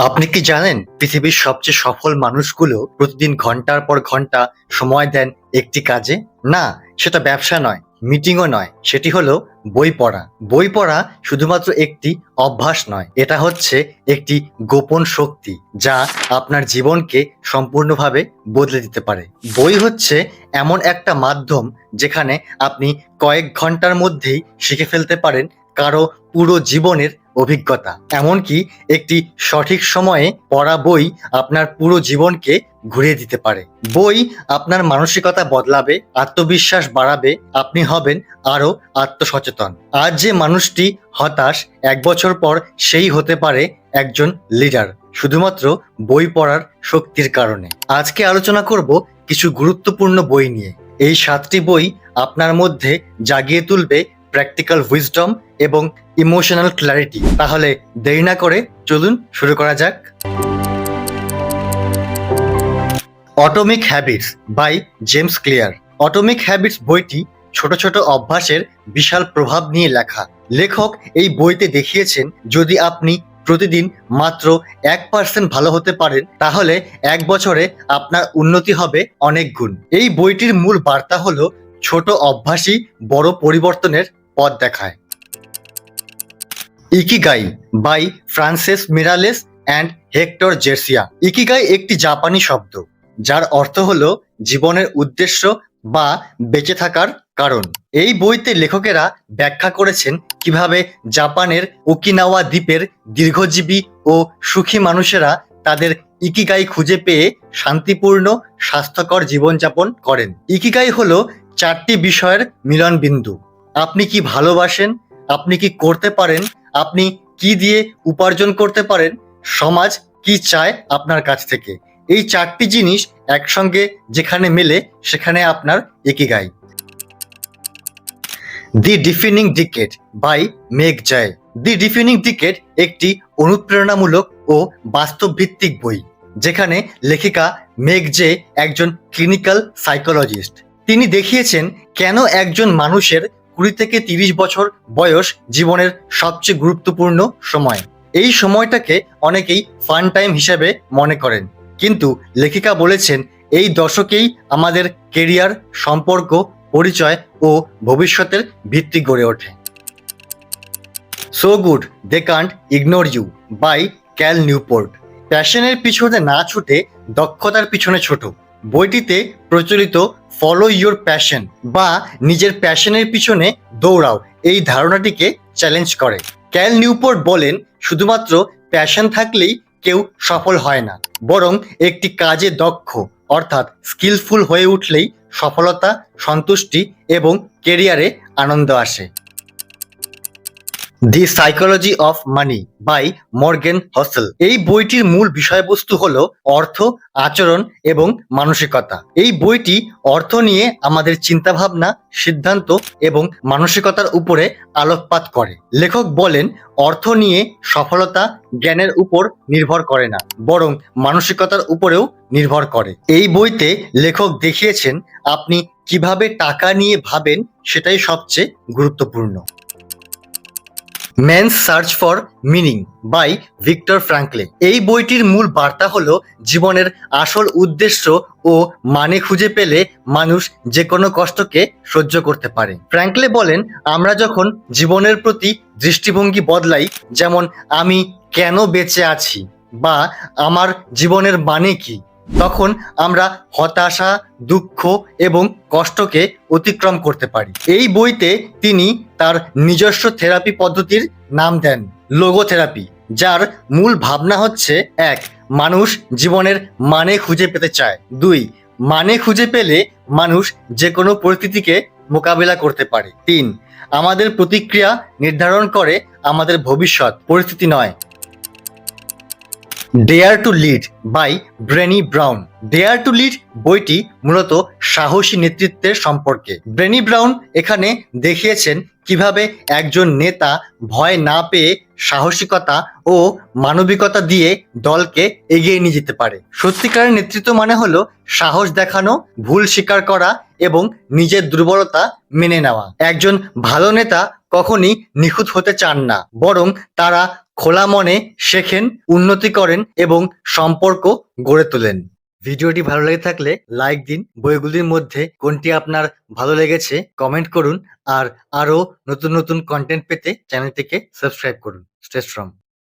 আপনি কি জানেন পৃথিবীর সবচেয়ে সফল মানুষগুলো প্রতিদিন ঘন্টার পর ঘন্টা সময় দেন একটি কাজে? না, সেটা ব্যবসা নয়, মিটিংও নয়, সেটি হলো বই পড়া। বই পড়া শুধুমাত্র একটি অভ্যাস নয়, এটা হচ্ছে একটি গোপন শক্তি যা আপনার জীবনকে সম্পূর্ণভাবে বদলে দিতে পারে। বই হচ্ছে এমন একটা মাধ্যম যেখানে আপনি কয়েক ঘন্টার মধ্যেই শিখে ফেলতে পারেন কারো পুরো জীবনের অভিজ্ঞতা। এমনকি একটি সঠিক সময়ে পড়া বই আপনার পুরো জীবনকে ঘুরিয়ে দিতে পারে। বই আপনার মানসিকতা বদলাবে, আত্মবিশ্বাস বাড়াবে, আপনি হবেন আরো আত্মসচেতন। আজ যে মানুষটি হতাশ, 1 বছর পর সেই হতে পারে একজন লিডার, শুধুমাত্র বই পড়ার শক্তির কারণে। আজকে আলোচনা করব কিছু গুরুত্বপূর্ণ বই নিয়ে। এই 7টি বই আপনার মধ্যে জাগিয়ে তুলবে প্র্যাকটিক্যাল উইজডম এবং ইমোশনাল ক্ল্যারিটি। তাহলে দেরি না করে চলুন শুরু করা যাক। Atomic habits by James Clear. Atomic habits বইটি ছোট ছোট অভ্যাসের বিশাল প্রভাব নিয়ে লেখা। লেখক এই বইতে দেখিয়েছেন যদি আপনি প্রতিদিন মাত্র 1% ভালো হতে পারেন তাহলে 1 বছরে আপনার উন্নতি হবে অনেক গুণ। এই বইটির মূল বার্তা হলো ছোট অভ্যাসই বড় পরিবর্তনের পথ দেখায়। Ikigai by Francesc Miralles and Hector Garcia. Ikigai একটি জাপানি শব্দ যার অর্থ হলো জীবনের উদ্দেশ্য বা বেঁচে থাকার কারণ। এই বইতে লেখকেরা ব্যাখ্যা করেছেন কিভাবে জাপানের ওকিনাওয়া দ্বীপের দীর্ঘজীবী ও সুখী মানুষেরা তাদের ইকিগাই খুঁজে পেয়ে শান্তিপূর্ণ স্বাস্থ্যকর জীবনযাপন করেন। ইকিগাই হলো 4টি বিষয়ের মিলন বিন্দু। আপনি কি ভালোবাসেন, আপনি কি করতে পারেন, আপনি কি দিয়ে উপার্জন করতে পারেন, সমাজ কি চায় আপনার কাছ থেকে। এই 4টি জিনিস একসঙ্গে যেখানে মেলে সেখানে আপনার ikigai. The defining decade by Meg Jay. The defining decade একটি অনুপ্রেরণামূলক ও বাস্তবভিত্তিক বই যেখানে লেখিকা মেগ জে একজন ক্লিনিক্যাল সাইকোলজিস্ট। তিনি দেখিয়েছেন কেন একজন মানুষের 20 থেকে 30 বছর বয়স জীবনের সবচেয়ে গুরুত্বপূর্ণ সময়। এই সময়টাকে অনেকেই ফান টাইম হিসেবে মনে করেন, কিন্তু লেখিকা বলেছেন এই দশকেই আমাদের কেরিয়ার, সম্পর্ক, পরিচয় ও ভবিষ্যতের ভিত্তি গড়ে ওঠে। So good they can't ignore you by Cal Newport. প্যাশনের পিছনে না ছুটে দক্ষতার পিছনে ছোটো। বইটিতে প্রচলিত ফলো ইউর প্যাশন বা নিজের প্যাশনের পিছনে দৌড়াও এই ধারণাটিকে চ্যালেঞ্জ করে। ক্যাল নিউপোর্ট বলেন শুধুমাত্র প্যাশন থাকলেই কেউ সফল হয় না, বরং একটি কাজে দক্ষ অর্থাৎ স্কিলফুল হয়ে উঠলেই সফলতা, সন্তুষ্টি এবং কেরিয়ারে আনন্দ আসে। The psychology of money by Morgan Housel. এই বইটির মূল বিষয়বস্তু হলো অর্থ, আচরণ এবং মানসিকতা। এই বইটি অর্থ নিয়ে আমাদের চিন্তাভাবনা, সিদ্ধান্ত এবং মানসিকতার উপরে আলোকপাত করে। লেখক বলেন অর্থ নিয়ে সফলতা জ্ঞানের উপর নির্ভর করে না, বরং মানসিকতার উপরেও নির্ভর করে। এই বইতে লেখক দেখিয়েছেন আপনি কিভাবে টাকা নিয়ে ভাবেন সেটাই সবচেয়ে গুরুত্বপূর্ণ। Man's search for meaning by Viktor Frankl. এই বইটির মূল বার্তা হলো জীবনের আসল উদ্দেশ্য ও মানে খুঁজে পেলে মানুষ যে কোনো কষ্টকে সহ্য করতে পারে। ফ্রাঙ্কলে বলেন আমরা যখন জীবনের প্রতি দৃষ্টিভঙ্গি বদলাই, যেমন আমি কেন বেঁচে আছি বা আমার জীবনের মানে কি, তখন আমরা হতাশা, দুঃখ এবং কষ্টকে অতিক্রম করতে পারি। এই বইতে তিনি তার নিজস্ব থেরাপি পদ্ধতির নাম দেন লোগোথেরাপি, যার মূল ভাবনা হচ্ছে 1. মানুষ জীবনের মানে খুঁজে পেতে চায়। 2. মানে খুঁজে পেলে মানুষ যে কোনো পরিস্থিতিকে মোকাবিলা করতে পারে। 3. আমাদের প্রতিক্রিয়া নির্ধারণ করে আমাদের ভবিষ্যৎ, পরিস্থিতি নয়। Dare to lead by Brene Brown. Dare to lead বইটি মূলত সাহসী নেতৃত্বের সম্পর্কে। ব্রেনি ব্রাউন এখানে দেখিয়েছেন কিভাবে একজন নেতা ভয় না পেয়ে সাহসিকতা ও মানবিকতা দিয়ে দলকে এগিয়ে নিয়ে যেতে পারে। সত্যিকারের নেতৃত্ব মানে হলো সাহস দেখানো, ভুল স্বীকার করা এবং নিজের দুর্বলতা মেনে নেওয়া। একজন ভালো নেতা কখনই নিখুঁত হতে চান না, বরং তারা খোলা মনে শেখেন, উন্নতি করেন এবং সম্পর্ক গড়ে তোলেন। ভিডিওটি ভালো লেগে থাকলে লাইক দিন। বইগুলির মধ্যে কোনটি আপনার ভালো লেগেছে কমেন্ট করুন। আর আরও নতুন নতুন কন্টেন্ট পেতে চ্যানেলটিকে সাবস্ক্রাইব করুন। Stay strong.